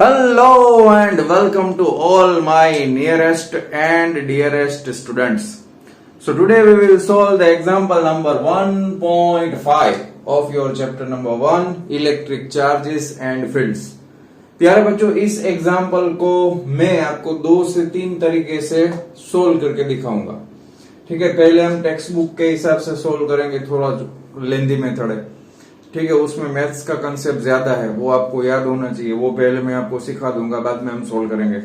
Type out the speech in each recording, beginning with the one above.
Hello and welcome to all my nearest and dearest students. So today we will solve the example number 1.5 of your chapter number 1 electric charges and fields. प्यारे बच्चों, इस example को मैं आपको 2 से 3 तरीके से सोल्व करके दिखाऊंगा. ठीक है, पहले हम टेक्स्ट बुक के हिसाब से सोल्व करेंगे, थोड़ा लेंदी मेथड है. ठीक है, उसमें मैथ्स का कंसेप्ट ज्यादा है, वो आपको याद होना चाहिए. वो पहले मैं आपको सिखा दूंगा, बाद में हम सोल्व करेंगे.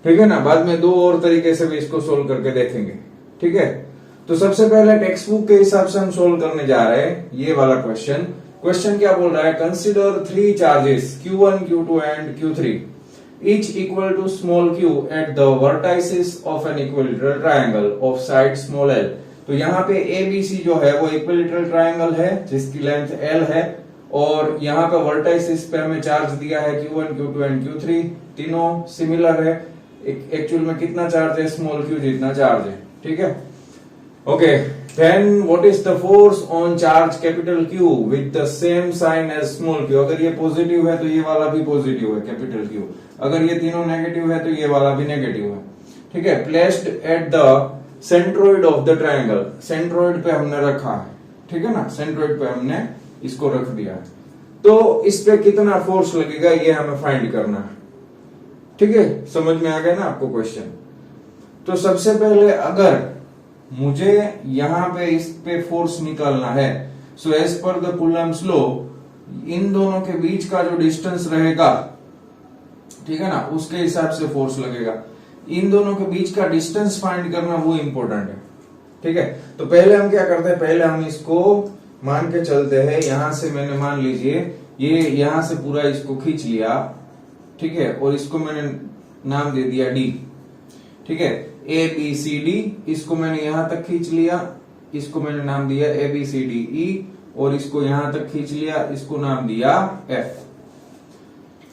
ठीक है ना, बाद में 2 और तरीके से भी इसको सोल्व करके देखेंगे. ठीक है, तो सबसे पहले टेक्स्ट बुक के हिसाब से हम सोल्व करने जा रहे हैं ये वाला क्वेश्चन क्या बोल रहा है? Consider 3 charges Q1, Q2 and Q3 each equal to small q at the vertices of an equilateral triangle of side small l. तो यहाँ पे ABC जो है वो इक्विलेटरल ट्रायंगल है जिसकी लेंथ L है, और यहाँ पे वर्टाइसिस पे हमें चार्ज दिया है Q1, Q2 एंड Q3. तीनों सिमिलर है. एक्चुअल में कितना चार्ज है? स्मॉल q जितना चार्ज है. ठीक है, okay. Then what is the force on charge capital Q with the same sign as small q? अगर ये पॉजिटिव है तो ये वाला भी पॉजिटिव है, कैपिटल Q. अगर ये तीनों नेगेटिव है तो ये वाला भी नेगेटिव है. ठीक है, placed at the centroid of the triangle. Centroid पे हमने रखा है. ठीक है ना, सेंट्रोइड पे हमने इसको रख दिया है. तो इस पे कितना फोर्स लगेगा ये हमें फाइंड करना है. ठीक है, समझ में आ गया ना आपको क्वेश्चन? तो सबसे पहले अगर मुझे यहां पे इस पे फोर्स निकालना है, so as per the Coulomb's law इन दोनों के बीच का जो डिस्टेंस रहेगा, ठीक है ना, उसके हिसाब से फोर्स लगेगा. इन दोनों के बीच का डिस्टेंस फाइंड करना वो इंपॉर्टेंट है. ठीक है, तो पहले हम क्या करते हैं, पहले हम इसको मान के चलते हैं. यहां से मैंने मान लीजिए ये यहां से पूरा इसको खींच लिया. ठीक है, और इसको मैंने नाम दे दिया D. ठीक है, ABCD, इसको मैंने यहां तक खींच लिया, इसको मैंने नाम दिया ABCDE, और इसको यहां तक खींच लिया, इसको नाम दिया F.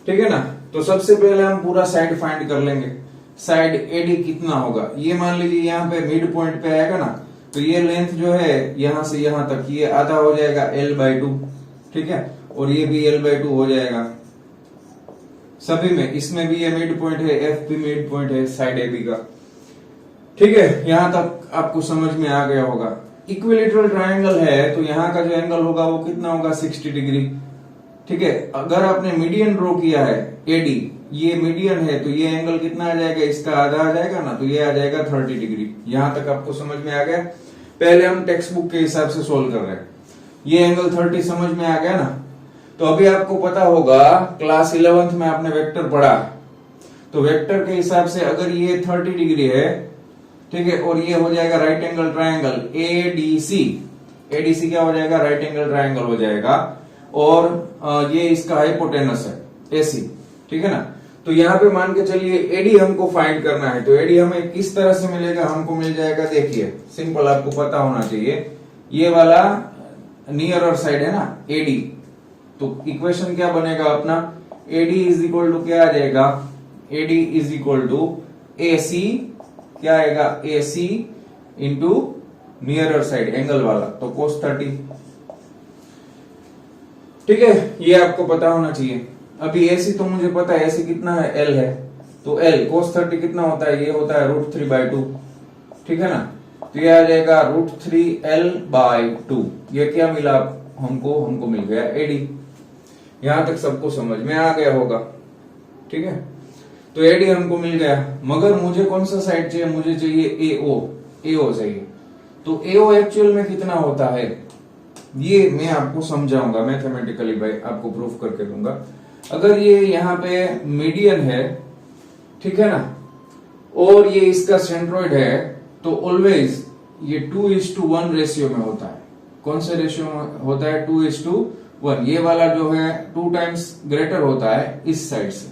ठीक है ना, तो सबसे पहले हम पूरा साइड फाइंड कर लेंगे. साइड AD कितना होगा? ये मान लीजिए यहाँ पे मिड पॉइंट पे आएगा ना, तो ये लेंथ जो है यहां से यहां तक ये आधा हो जाएगा L/2. ठीक है, और ये भी L/2 हो जाएगा सभी में. इसमें भी ये मिड पॉइंट है, F भी मिड पॉइंट है साइड AB का. ठीक है, यहां तक आपको समझ में आ गया होगा. इक्विलेटरल ट्रायंगल है तो यहाँ का जो एंगल होगा वो कितना होगा? 60 डिग्री. ठीक है, अगर आपने मीडियन ड्रॉ किया है AD, ये मीडियन है, तो ये एंगल कितना आ जाएगा? इसका आधा आ जाएगा ना, तो ये आ जाएगा 30 डिग्री. यहां तक आपको समझ में आ गया? पहले हम टेक्स्ट बुक के हिसाब से सोल्व कर रहे हैं. ये एंगल 30 समझ में आ गया ना. तो अभी आपको पता होगा क्लास 11th में आपने वेक्टर पढ़ा, तो वेक्टर के हिसाब से अगर ये 30 डिग्री है, ठीक है, और ये हो जाएगा right angle triangle ADC. ADC क्या हो जाएगा? राइट एंगल ट्रायंगल हो जाएगा. और ये इसका हाइपोटेनस है AC. ठीक है ना, तो यहाँ पे मान के चलिए AD हमको फाइंड करना है. तो AD हमें किस तरह से मिलेगा? हमको मिल जाएगा, देखिए सिंपल, आपको पता होना चाहिए. ये वाला नियरर साइड है ना AD, तो इक्वेशन क्या बनेगा अपना? AD इज इक्वल टू क्या आ जाएगा? AD is equal to AC, क्या आएगा? AC into nearer side angle वाला, तो cos 30. ठीक है, ये आपको पता होना चाहिए. अभी AC तो मुझे पता है, AC कितना है? L है, तो L cos 30 कितना होता है? ये होता है √3/2. ठीक है ना, तो ये आ जाएगा √3L/2. ये क्या मिला हमको मिल गया AD. यहां तक सबको समझ में आ गया होगा. ठीक है, तो AD हमको मिल गया, मगर मुझे कौन सा साइड चाहिए? मुझे चाहिए AO चाहिए. तो AO एक्चुअल में कितना होता है ये मैं आपको समझाऊंगा मैथमेटिकली, भाई आपको प्रूफ करके दूंगा. अगर ये यहाँ पे मीडियन है, ठीक है ना, और ये इसका सेंट्रोइड है, तो ऑलवेज ये 2:1 रेशियो में होता है. कौन से रेशियो में होता है? 2:1. ये वाला जो है 2 टाइम्स ग्रेटर होता है इस साइड से.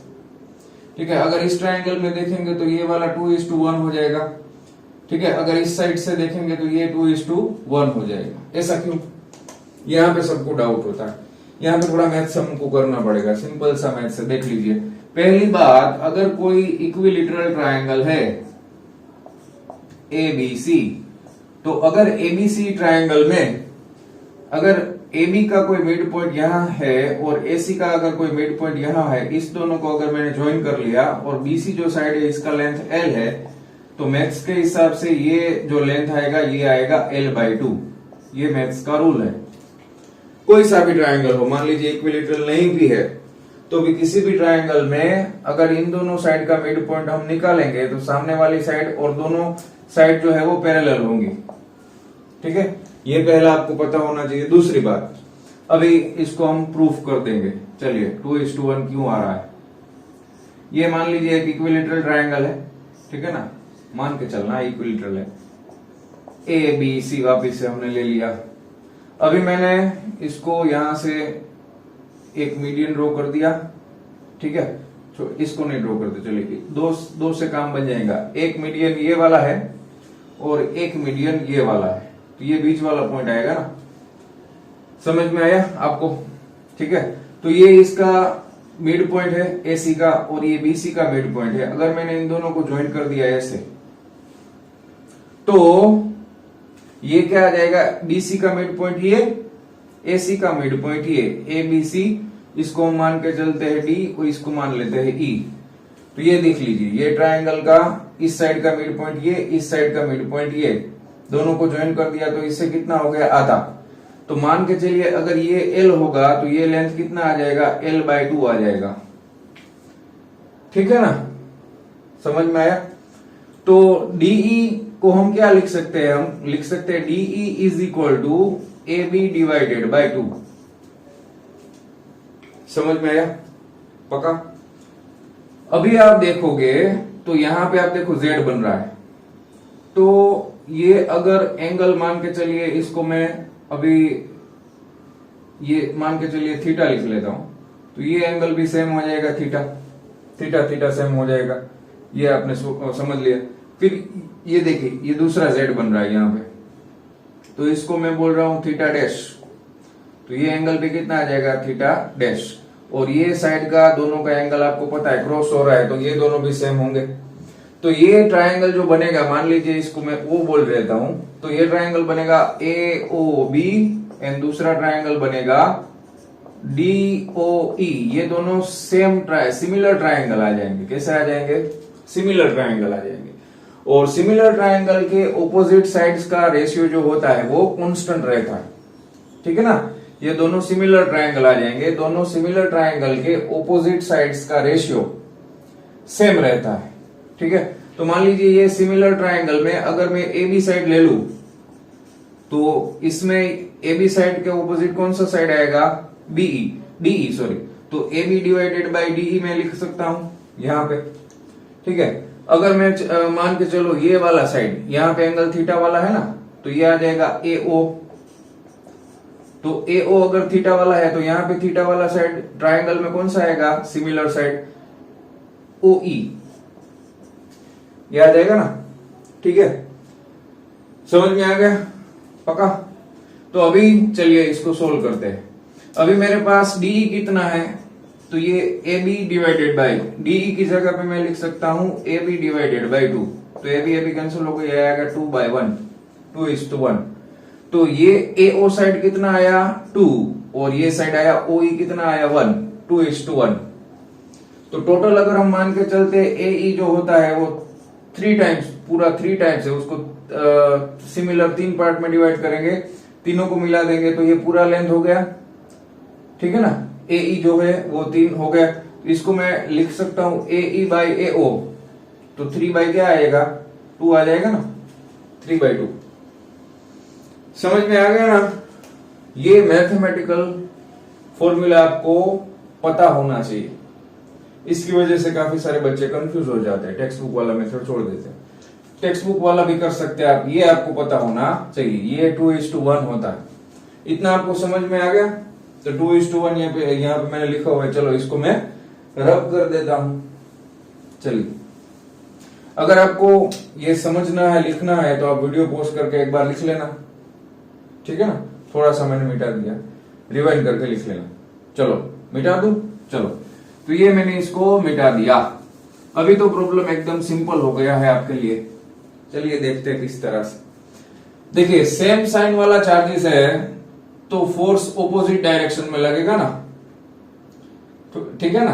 ठीक है, अगर इस ट्रायंगल में देखेंगे तो ये वाला 2:1 हो जाएगा. ठीक है, अगर इस साइड से देखेंगे तो ये 2:1 हो जाएगा. ऐसा क्यों? यहाँ पे सबको डाउट होता है. यहाँ पे थोड़ा मैथ्स हमको करना पड़ेगा, सिंपल सा मैथ्स है. देख लीजिए, पहली बात, अगर कोई इक्विलेटरल ट्रायंगल है ABC, तो अगर ABC ट्रायंगल में अगर ए बी का कोई मिड पॉइंट यहाँ है और ए सी का अगर कोई मिड पॉइंट यहाँ है, इस दोनों को अगर मैंने ज्वाइन कर लिया और बी सी जो साइड है इसका लेंथ एल है, तो मैथ्स के हिसाब से ये जो लेंथ आएगा ये आएगा l/2। ये मैथ्स का रूल है। कोई सा भी ट्रायंगल हो, मान लीजिए इक्विलैटरल नहीं भी है तो भी किसी भी ट्रायंगल में अगर इन दोनों साइड का मिड पॉइंट हम निकालेंगे तो सामने वाली साइड और दोनों साइड जो है वो पैरेलल होंगी। ठीक है, ये पहला आपको पता होना चाहिए। दूसरी बात, अभी इसको हम प्रूफ कर देंगे। चलिए 2:1 क्यों आ रहा है, ये मान लीजिए एक इक्विलैटरल ट्रायंगल है, ठीक है ना, मान के चलना इक्विलैटरल है। ए बी सी वापिस से हमने ले लिया। अभी मैंने इसको यहां से एक मीडियन ड्रॉ कर दिया, ठीक है, तो इसको नहीं ड्रॉ करते, चलिए दो से काम बन जाएगा। एक मीडियन ये वाला है और एक मीडियन ये वाला है, तो ये बीच वाला पॉइंट आएगा ना, समझ में आया आपको? ठीक है, तो ये इसका मिड पॉइंट है एसी का और ये बीसी का मिड पॉइंट है। अगर मैंने इन दोनों को ज्वाइन कर दिया ऐसे, तो ये क्या आ जाएगा, बीसी का मिड पॉइंट ये, एसी का मिड पॉइंट ये, ए बी सी, इसको हम मान के चलते हैं डी और इसको मान लेते हैं ई। तो ये देख लीजिए, ये ट्रायंगल का इस साइड का मिड पॉइंट ये, इस साइड का मिड पॉइंट ये, दोनों को ज्वाइन कर दिया तो इससे कितना हो गया, आधा। तो मान के चलिए अगर ये एल होगा तो ये लेंथ कितना आ जाएगा, l/2 आ जाएगा। ठीक है ना, समझ में आया? तो डीई को हम क्या लिख सकते हैं, हम लिख सकते हैं D E is equal to A B divided by 2। समझ में आया? पक्का? अभी आप देखोगे तो यहां पे आप देखो z बन रहा है, तो ये अगर एंगल मान के चलिए, इसको मैं अभी ये मान के चलिए थीटा लिख लेता हूं, तो ये एंगल भी सेम हो जाएगा, थीटा थीटा थीटा सेम हो जाएगा। ये आपने समझ लिया। फिर ये देखिए, ये दूसरा z बन रहा है यहां पे, तो इसको मैं बोल रहा हूं थीटा डैश, तो ये एंगल भी कितना आ जाएगा, थीटा डैश। और ये साइड का दोनों का एंगल आपको पता है क्रॉस हो रहा है, तो ये दोनों भी सेम होंगे। तो ये ट्रायंगल जो बनेगा, मान लीजिए इसको मैं O बोल देता हूं, तो ये ट्रायंगल बनेगा AOB एंड दूसरा ट्रायंगल बनेगा DOE। ये दोनों सिमिलर ट्रायंगल आ जाएंगे। कैसे आ जाएंगे, सिमिलर ट्रायंगल आ जाएंगे। और सिमिलर ट्रायंगल के ऑपोजिट साइड्स का रेशियो जो होता है वो कांस्टेंट रहता है। ठीक है ना, ये दोनों सिमिलर ट्रायंगल आ जाएंगे। दोनों सिमिलर ट्रायंगल के ऑपोजिट साइड्स का रेशियो सेम रहता है। ठीक है, तो मान लीजिए ये सिमिलर ट्रायंगल में अगर मैं ए बी साइड ले लू, तो इसमें ए बी साइड के ऑपोजिट कौन सा साइड आएगा, डीई सॉरी, तो A B divided by D E में लिख सकता हूं यहां पे। ठीक है, अगर मैं मान के चलो ये वाला साइड, यहां पे एंगल थीटा वाला है ना, तो ये आ जाएगा एओ। तो एओ अगर थीटा वाला है तो यहां पे थीटा वाला साइड ट्रायंगल में कौन सा आएगा, सिमिलर साइड, ओई। ये आ जाएगा ना? ठीक है, समझ में आ गया? पक्का? तो अभी चलिए इसको सोल्व करते हैं। अभी मेरे पास डीई कितना है, तो ये A B divided by D E की जगह पे मैं लिख सकता हूं ए बी डिवाइडेड बाई 2। तो ए बी कैंसिल हो गया, आएगा 2/1, 2:1। तो ये एओ साइड कितना आया, 2, और ये साइड आया ओई कितना आया, 1, 2:1। तो टोटल अगर हम मान के चलते एई जो होता है वो 3 टाइम्स, पूरा 3 टाइम्स है, उसको सिमिलर 3 पार्ट में डिवाइड करेंगे, तीनों को मिला देंगे तो ये पूरा लेंथ हो गया। ठीक है ना, एई जो है वो 3 हो गया। तो इसको मैं लिख सकता हूं एई बाई एओ, तो 3 क्या आएगा, 2 आ जाएगा ना, 3/2। समझ में आ गया ना? ये मैथमेटिकल फॉर्मूला आपको पता होना चाहिए। इसकी वजह से काफी सारे बच्चे कंफ्यूज हो जाते हैं, टेक्स्ट बुक वाला मेथड छोड़ देते हैं। टेक्स्ट बुक वाला भी कर सकते हैं आप, ये आपको पता होना चाहिए। ये 2:1 होता है, इतना आपको समझ में आ गया? तो 2:1 यहाँ पे मैंने लिखा हुआ है, चलो इसको मैं रब कर देता हूं। चलिए, अगर आपको ये समझना है, लिखना है, तो आप वीडियो पॉज करके एक बार लिख लेना। ठीक है ना, थोड़ा सा मैंने मिटा दिया, रिवाइंड करके लिख लेना। चलो मिटा दूं, चलो, तो ये मैंने इसको मिटा दिया। अभी तो प्रॉब्लम एकदम सिंपल हो गया है आपके लिए। चलिए देखते हैं किस तरह से। देखिए, सेम साइन वाला चार्जेस है तो फोर्स ऑपोजिट डायरेक्शन में लगेगा ना, तो ठीक है ना।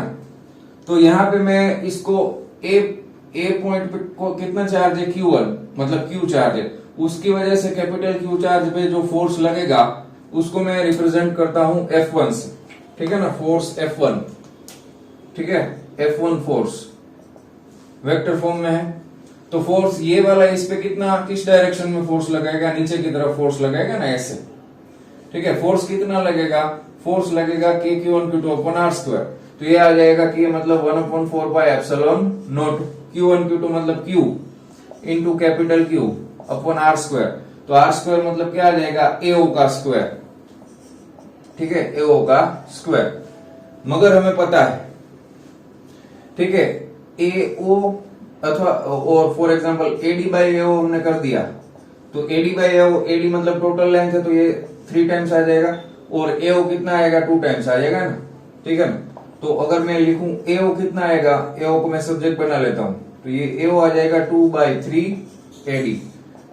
तो यहां पे मैं इसको ए पॉइंट पे को कितना चार्ज है Q1, मतलब Q चार्ज है, उसकी वजह से कैपिटल Q चार्ज पे जो फोर्स लगेगा उसको मैं रिप्रेजेंट करता हूं F1 से, ठीक है ना, फोर्स F1, ठीक है, F1 फोर्स वेक्टर फॉर्म में है। तो फोर्स ये वाला इस पे कितना, किस डायरेक्शन में फोर्स लगाएगा, नीचे की तरफ फोर्स लगाएगा ना, ऐसे, ठीक है। फोर्स कितना लगेगा, फोर्स लगेगा K/Q1/Q2 अपॉन R स्क्वायर। तो ये आ जाएगा कि मतलब 1/4 पाई एप्सिलॉन नॉट Q1/Q2 मतलब Q into capital Q upon R square. तो R स्क्वायर मतलब क्या आ जाएगा, AO का स्क्वायर, ठीक है, AO का स्क्वायर। मगर हमें पता है, ठीक है, AO अथवा और for example AD by AO हमने कर दिया, तो AD बाई AO, AD मतलब टोटल लेंथ है, तो ये 3 टाइम्स आ जाएगा, और AO कितना आएगा, 2 टाइम्स आ जाएगा ना, ठीक है ना। तो अगर मैं लिखूं AO कितना आएगा, AO को मैं सब्जेक्ट बना लेता हूं, तो ये AO आ जाएगा 2/3 AD।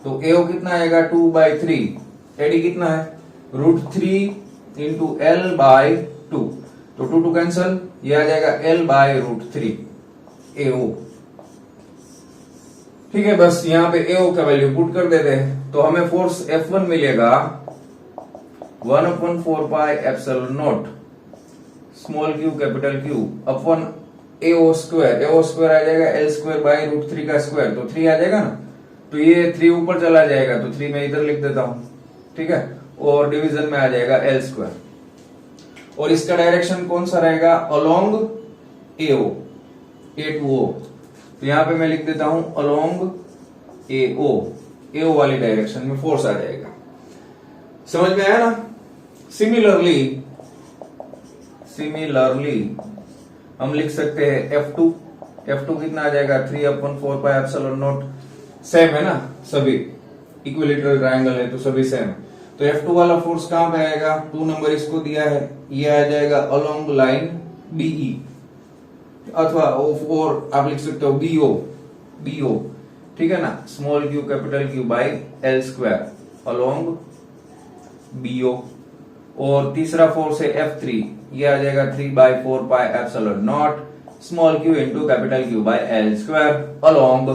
तो AO कितना आएगा, 2/3, AD कितना है, √3 इंटू L/2, तो 2 कैंसल, ये आ जाएगा L/√3 AO, ठीक है। बस यहां पे AO का वैल्यू पुट कर देते हैं, तो हमें फोर्स F1 मिलेगा 1/4 pi epsilon naught small q capital Q upon AO square, AO square आ जाएगा L स्क्वायर बाई √3 का स्क्वायर, तो 3 आ जाएगा ना, तो ये 3 ऊपर चला जाएगा, तो 3 मैं इधर लिख देता हूं, ठीक है, और डिवीजन में आ जाएगा L स्क्वायर, और इसका डायरेक्शन कौन सा रहेगा, along AO, A to O। तो यहां पे मैं लिख देता हूं अलोंग AO वाली डायरेक्शन में फोर्स आ जाएगा। समझ में आया ना। सिमिलरली हम लिख सकते हैं F2 कितना आ जाएगा, 3/4 पाई एप्सिलॉन नॉट, सेम है ना, सभी इक्विलेटरल ट्रायंगल है तो सभी सेम है। तो F2 वाला फोर्स कहां पे आएगा, 2 नंबर इसको दिया है, ये आ जाएगा अलोंग लाइन BE, अथवा और आप लिख सकते हो BO, ठीक है ना, small q capital Q by L square along BO। और तीसरा फोर्स है F3, ये आ जाएगा 3/4 पाई epsilon naught small q into capital Q by L square along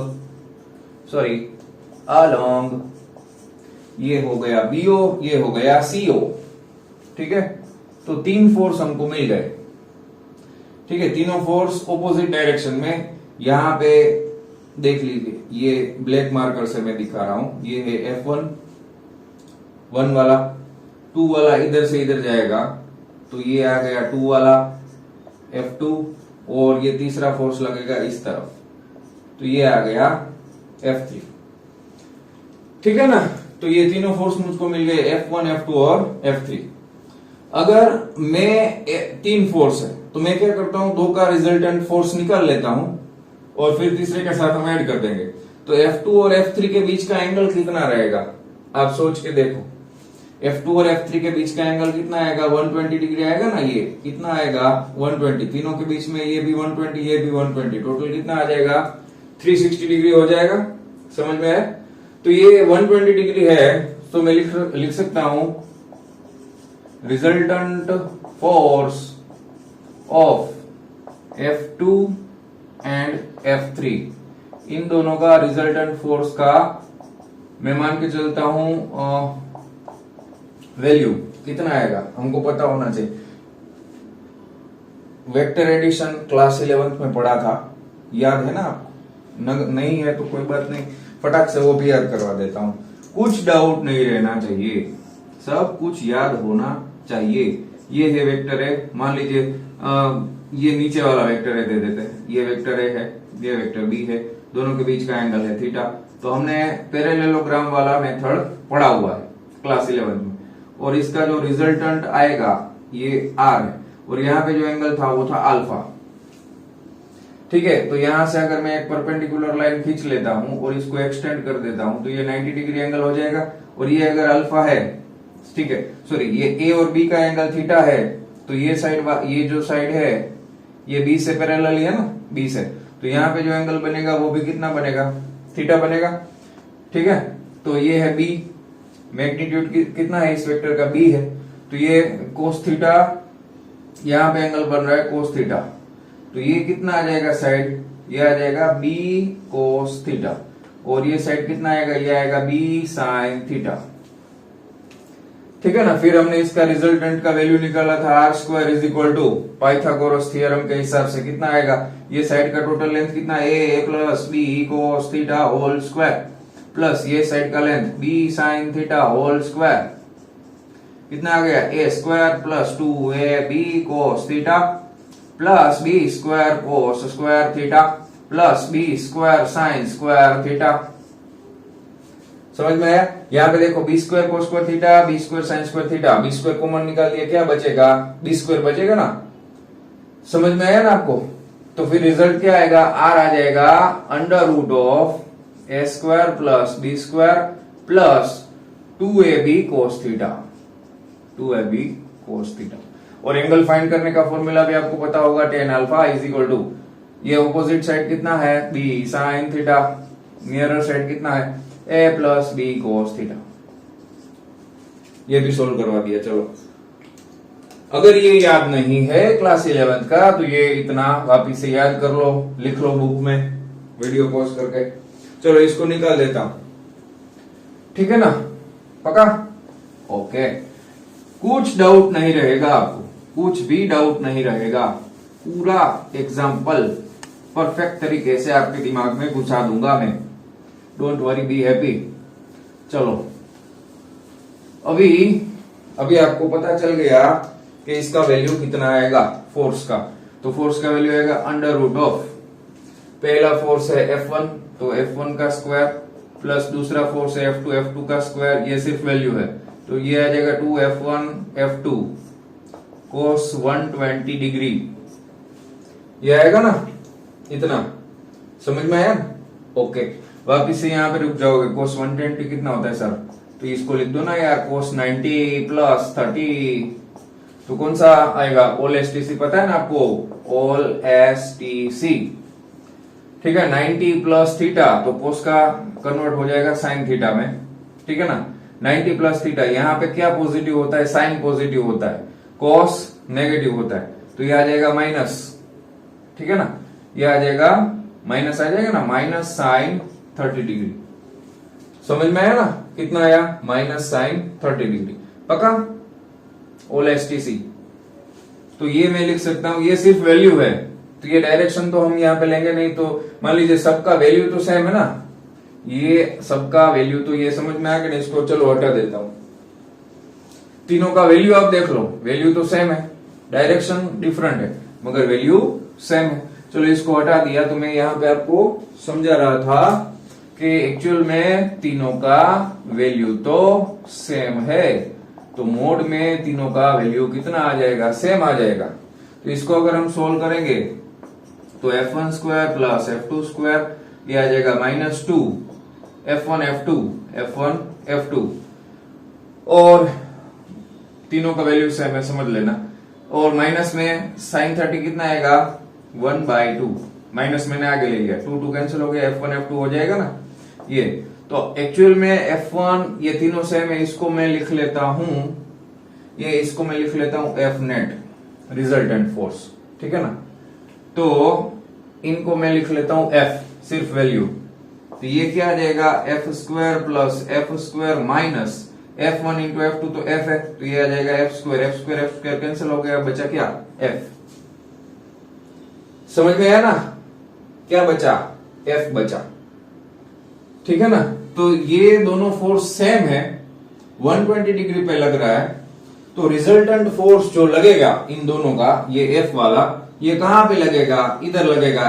ये हो गया BO, ये हो गया CO, ठीक है। तो 3 फोर्स हमको मिल गए, ठीक है, तीनों फोर्स ऑपोजिट डायरेक्शन में। यहां पे देख लीजिए, ये ब्लैक मार्कर से मैं दिखा रहा हूं, ये है F1 1 वाला, 2 वाला इधर से इधर जाएगा, तो ये आ गया 2 वाला F2, और ये तीसरा फोर्स लगेगा इस तरफ, तो ये आ गया F3, ठीक है ना। तो ये तीनों फोर्स मुझको मिल गए, F1 F2 और F3। अगर मैं 3 फोर्स है तो मैं क्या करता हूं, 2 का रिजल्टेंट फोर्स निकाल लेता हूं और फिर तीसरे के साथ हम ऐड कर देंगे। तो F2 और F3 के बीच का एंगल कितना रहेगा, आप सोच के देखो। F2 और F3 के बीच का एंगल कितना आएगा, 120 डिग्री आएगा ना, ये कितना आएगा 120, तीनों के बीच में ये भी 120, ये भी 120, टोटल कितना आ जाएगा 360 डिग्री हो जाएगा। समझ में आया। तो ये 120 डिग्री है, तो मैं लिख सकता हूं resultant force of F2 and F3, इन दोनों का रिजल्टेंट फोर्स का मैं मान के चलता हूं वैल्यू कितना आएगा, हमको पता होना चाहिए। वेक्टर एडिशन क्लास 11th में पढ़ा था, याद है ना। नहीं है तो कोई बात नहीं, फटाक से वो भी याद करवा देता हूं। कुछ डाउट नहीं रहना चाहिए, सब कुछ याद होना चाहिए। ये है वेक्टर है, मान लीजिए ये नीचे वाला वेक्टर है दे देते हैं, ये वेक्टर ए है, ये वेक्टर बी है, दोनों के बीच का एंगल है थीटा। तो हमने पैरेललोग्राम वाला मेथड पढ़ा हुआ है क्लास 11 में, और इसका जो रिजल्टेंट आएगा ये आर है, और यहाँ पे जो एंगल था वो था अल्फा, ठीक है। तो यहां से अगर मैं एक परपेंडिकुलर लाइन खींच लेता हूं और इसको एक्सटेंड कर देता हूं, तो ये 90 डिग्री एंगल हो जाएगा। और ये अगर अल्फा है, ठीक है, सॉरी, ये ए और बी का एंगल थीटा है, तो ये साइड, ये जो साइड है ये बी से पैरेलल है ना, बी से, तो यहाँ पे जो एंगल बनेगा वो भी कितना बनेगा, थीटा बनेगा, ठीक है। तो ये है बी, मैग्नीट्यूड कितना है इस वेक्टर का, बी है, तो ये कोस थीटा, यहाँ पे एंगल बन रहा है कोस थीटा, तो ये कितना आ जाएगा साइड, ये आ जाएगा बी कोस थीटा, और ये साइड कितना आएगा, ये आएगा बी साइन थीटा। ठीक है ना। फिर हमने इसका रिजल्टेंट का वैल्यू निकाला था R square is equal to Pythagoras theorem के हिसाब से कितना आएगा, ये साइड का टोटल लेंथ कितना, A plus B cos theta whole square, plus ये साइड का length B sine theta whole square, कितना आ गया, A square plus 2ab cos theta plus B square cos square theta plus B square sine square theta. समझ में आया। यहाँ पे देखो B square cos square theta, B square sine square theta, B square common निकाल दिया, क्या बचेगा, बी स्क्वायर बचेगा ना। समझ में आया ना आपको। तो फिर रिजल्ट क्या आएगा, आर आ जाएगा under root of A square plus B square plus 2ab cos theta, 2ab cos theta. और एंगल फाइंड करने का फॉर्मूला भी आपको पता होगा, tan alpha is equal to, ये ऑपोजिट साइड कितना है, B sine theta, nearer side कितना है, A plus B cos theta. ये भी सोल्व करवा दिया। चलो, अगर ये याद नहीं है क्लास 11th का तो ये इतना वापिस से याद कर लो, लिख लो बुक में वीडियो पॉज करके। चलो इसको निकाल देता हूं, ठीक है ना, पक्का, ओके। कुछ डाउट नहीं रहेगा आपको, कुछ भी डाउट नहीं रहेगा, पूरा एग्जाम्पल परफेक्ट तरीके से आपके दिमाग में घुसा दूंगा मैं, डोंट वरी, बी हैप्पी। चलो अभी आपको पता चल गया कि इसका वैल्यू कितना आएगा फोर्स का। तो फोर्स का वैल्यू आएगा अंडर रूट ऑफ, पहला फोर्स है F1 तो F1 का स्क्वायर प्लस दूसरा फोर्स है F2 का स्क्वायर, ये सिर्फ वैल्यू है, तो ये आ जाएगा 2F1 F2 कोस 120 डिग्री, ये आएगा ना, इतना। समझ में आया ना, ओके। वापिस से यहाँ पे रुक जाओगे, कोस 120 कितना होता है सर, तो इसको लिख दो ना यार, कोस 90 प्लस 30, तो कौन सा आएगा, ऑल एसटीसी पता है ना आपको, ऑल एसटीसी, ठीक है। 90 प्लस थीटा तो कोस का कन्वर्ट हो जाएगा साइन थीटा में, ठीक है ना। 90 प्लस थीटा, यहाँ पे क्या पॉजिटिव होता है, साइन पॉजिटिव होता है, कॉस नेगेटिव होता है, तो ये आ जाएगा माइनस, ठीक है ना, ये आ जाएगा माइनस, आ जाएगा ना, माइनस साइन 30 डिग्री। समझ में आया ना, कितना आया, माइनस साइन 30 डिग्री, पक्का, ऑल एसटीसी। तो ये मैं लिख सकता हूं, ये सिर्फ वैल्यू है, तो ये डायरेक्शन तो हम यहाँ पे लेंगे नहीं, तो मान लीजिए सबका वैल्यू तो सेम है ना, ये सबका वैल्यू तो ये समझ में आ गया, इसको चलो हटा देता हूं, तीनों का वैल्यू आप देख लो, वैल्यू तो सेम है, डायरेक्शन डिफरेंट है मगर वैल्यू सेम है। चलो इसको हटा दिया, तो मैं यहाँ पे आपको समझा रहा था कि एक्चुअल में तीनों का वैल्यू तो सेम है, तो मोड में तीनों का वैल्यू कितना आ जाएगा, सेम आ जाएगा। तो इसको अगर हम सोल्व करेंगे तो F1 square plus F2 square, ये आ जाएगा -2 F1 F2 और तीनों का वैल्यू सेम है, समझ लेना। और माइनस में साइन 30 कितना आएगा, 1/2, माइनस मैंने आगे ले लिया, 2 कैंसिल हो गया, F1 F2 हो जाएगा ना ये। तो एक्चुअल में F1 ये तीनों सेम है, इसको मैं लिख लेता हूं, ये इसको मैं लिख लेता हूं F नेट, रिजल्टेंट फोर्स, ठीक है ना। तो इनको मैं लिख लेता हूं F, सिर्फ वैल्यू, तो ये क्या आ जाएगा, F square plus F square minus F1 into F2 तो F है, तो ये आ जाएगा F स्क्वायर कैंसिल हो गया, बचा क्या, F। समझ में आया ना, क्या बचा, F बचा, ठीक है ना। तो ये दोनों फोर्स सेम है, 120 डिग्री पे लग रहा है, तो रिजल्टेंट फोर्स जो लगेगा इन दोनों का, ये F वाला, ये कहां पे लगेगा, इधर लगेगा,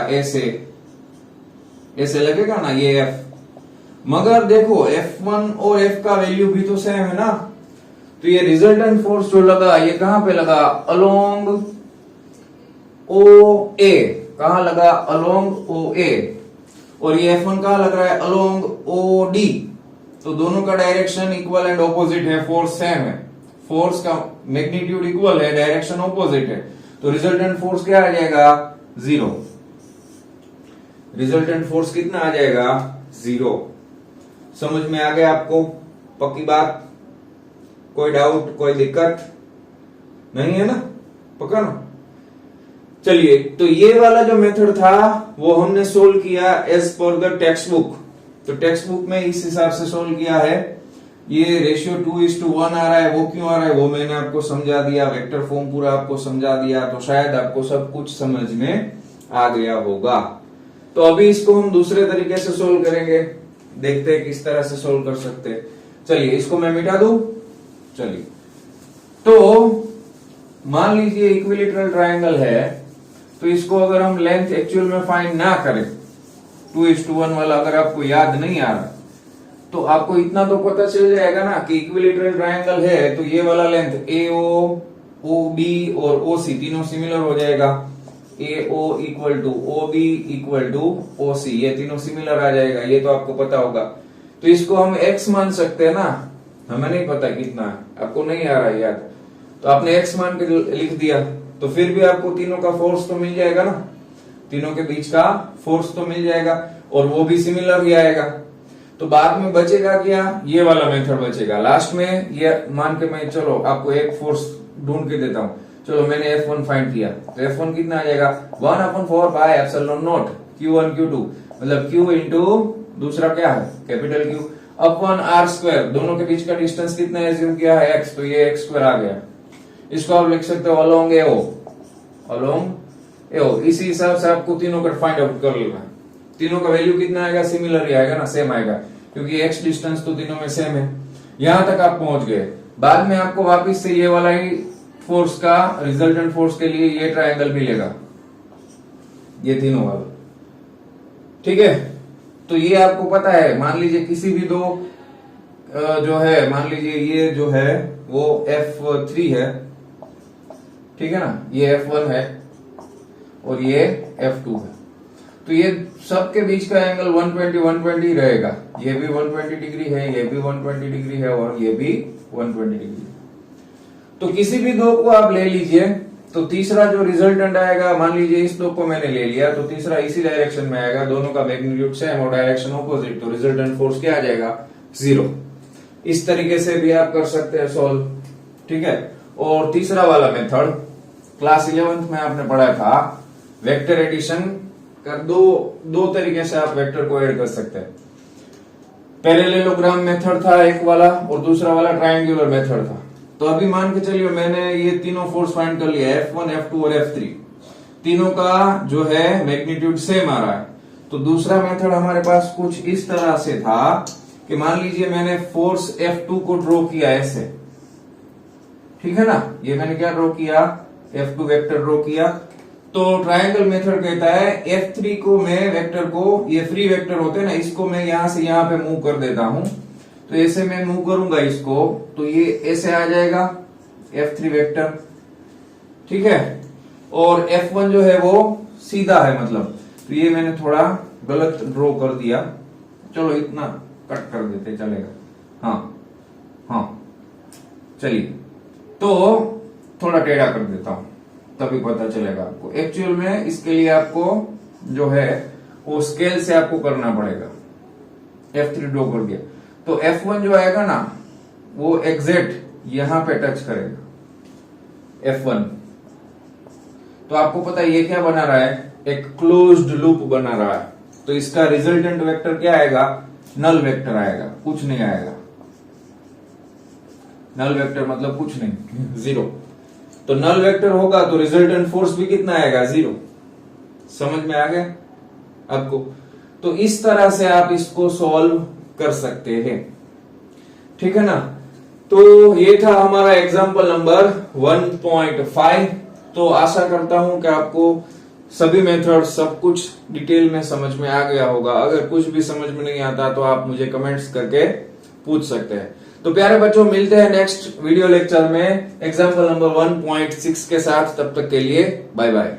ऐसे लगेगा ना ये F। मगर देखो F1 और F का वैल्यू भी तो सेम है ना, तो ये रिजल्टेंट फोर्स जो लगा ये कहां पे लगा, अलोंग OA, कहां लगा, अलोंग OA, और ये F1 कहां लग रहा है, अलोंग OD। तो दोनों का डायरेक्शन इक्वल एंड ऑपोजिट है, फोर्स सेम है, फोर्स का मैग्नीट्यूड इक्वल है, डायरेक्शन ऑपोजिट है, तो रिजल्टेंट फोर्स क्या आ जाएगा, 0। रिजल्टेंट फोर्स कितना आ जाएगा, 0। समझ में आ गया आपको, पक्की बात, कोई डाउट, कोई दिक्कत, नहीं है ना, पक्का ना। चलिए, तो ये वाला जो मेथड था वो हमने सोल्व किया as per the textbook. तो टेक्स्ट बुक में इस हिसाब से सोल्व किया है। ये रेशियो 2:1 आ रहा है, वो क्यों आ रहा है वो मैंने आपको समझा दिया, वेक्टर फॉर्म पूरा आपको समझा दिया, तो शायद आपको सब कुछ समझ में आ गया होगा। तो अभी इसको हम दूसरे तरीके से सोल्व करेंगे, देखते हैं किस तरह से सोल्व कर सकते हैं। चलिए, इसको मैं मिटा दूं। चलिए, तो मान लीजिए इक्विलेटरल ट्रायंगल है, तो इसको अगर हम लेंथ एक्चुअल में फाइंड ना करें, 2:1 वाला अगर आपको याद नहीं आ रहा, तो आपको इतना तो पता चल जाएगा ना कि इक्विलेटरल ट्रायंगल है तो ये वाला लेंथ AO, OB और OC तीनों सिमिलर हो जाएगा। AO equal to OB equal to OC, ये तीनों सिमिलर आ जाएगा, ये तो आपको पता होगा। तो इसको हम x मान सकते हैं ना, हमें नहीं पता कितना है, आपको नहीं आ रहा है याद, तो आपने x मान के लिख दिया, तो फिर भी आपको तीनों का फोर्स तो मिल जाएगा ना, तीनों के बीच का फोर्स तो मिल जाएगा और वो भी सिमिलर ही आएगा। तो बाद में बचेगा क्या, ये वाला मेथड बचेगा। लास्ट में ये मान के मैं चलो आपको एक फोर्स ढूंढ के देता हूं। चलो, मैंने F1 फाइंड किया, तो F1 कितना आ जाएगा, 1/4 by epsilon not Q1 Q2, मतलब Q इंटू दूसरा क्या है कैपिटल Q अपॉन R², दोनों के बीच का डिस्टेंस कितना एज्यूम किया है x, तो ये x² आ गया। इसको आप लिख सकते हो अलोंग AO, अलोंग AO। इसी हिसाब से आपको तीनों का फाइंड आउट कर लेना है। तीनों का वैल्यू कितना आएगा, सिमिलर ही आएगा ना, सेम आएगा, क्योंकि x डिस्टेंस तो तीनों में सेम है। यहां तक आप पहुंच गए, बाद में आपको वापस से ये वाला ही फोर्स का रिजल्टेंट फोर्स के लिए ये ट्रायंगल मिलेगा, ये तीनों वाला, ठीक है। तो ये आपको पता है, मान लीजिए किसी भी दो जो है, मान लीजिए ये जो है वो F3 है, ठीक है ना, ये F1 है और ये F2 है, तो ये सबके बीच का एंगल 120 रहेगा। ये भी 120 डिग्री है, ये भी 120 डिग्री है और ये भी 120 डिग्री। तो किसी भी दो को आप ले लीजिए, तो तीसरा जो रिजल्टेंट आएगा, मान लीजिए इस दो को मैंने ले लिया, तो तीसरा इसी डायरेक्शन में आएगा, दोनों का मैग्नीट्यूड सेम और डायरेक्शन ऑपोजिट, तो रिजल्टेंट फोर्स क्या आ जाएगा, 0। इस तरीके से भी आप कर सकते हैं सॉल्व, ठीक है। और तीसरा वाला मेथड क्लास 11th में आपने पढ़ा था, वेक्टर एडिशन कर दो तरीके से आप वेक्टर को ऐड कर सकते हैं। पैरेललोग्राम मेथड था एक वाला और दूसरा वाला ट्रायंगुलर मेथड था। तो अभी मान के चलिए मैंने ये तीनों फोर्स फाइंड कर लिया, F1, F2 और F3, तीनों का जो है मैग्नीट्यूड सेम आ रहा है। तो दूसरा मेथड हमारे पास कुछ इस तरह से था कि मान लीजिए मैंने फोर्स F2 को ड्रॉ किया ऐसे, ठीक है ना, ये मैंने क्या ड्रॉ किया, F2 वेक्टर ड्रॉ किया। तो ट्रायंगल मेथड कहता है F3 को मैं वेक्टर को, ये फ्री वेक्टर होते हैं ना, इसको मैं यहां से यहां पे मूव कर देता हूं, तो ऐसे मैं मूव करूंगा इसको, तो ये ऐसे आ जाएगा F3 वेक्टर, ठीक है। और F1 जो है वो सीधा है, मतलब तो ये मैंने थोड़ा गलत ड्रॉ कर दिया, चलो इतना कट कर देते चलेगा, हाँ चलिए, तो थोड़ा टेढ़ा कर देता हूं तभी पता चलेगा आपको। एक्चुअल में इसके लिए आपको जो है वो स्केल से आपको करना पड़ेगा। F3 ड्रॉ कर दिया, तो F1 जो आएगा ना वो एग्जैक्ट यहां पे टच करेगा F1। तो आपको पता है ये क्या बना रहा है, एक क्लोज्ड लूप बना रहा है, तो इसका रिजल्टेंट वेक्टर क्या आएगा, नल वेक्टर आएगा, कुछ नहीं आएगा। नल वेक्टर मतलब कुछ नहीं, 0। तो नल वेक्टर होगा तो रिजल्टेंट फोर्स भी कितना आएगा, 0। समझ में आ गया आपको। तो इस तरह से आप इसको सॉल्व कर सकते हैं, ठीक है ना। तो ये था हमारा एग्जांपल नंबर 1.5। तो आशा करता हूं कि आपको सभी मेथड सब कुछ डिटेल में समझ में आ गया होगा। अगर कुछ भी समझ में नहीं आता तो आप मुझे कमेंट्स करके पूछ सकते हैं। तो प्यारे बच्चों, मिलते हैं नेक्स्ट वीडियो लेक्चर में एग्जांपल नंबर 1.6 के साथ। तब तक के लिए बाय बाय।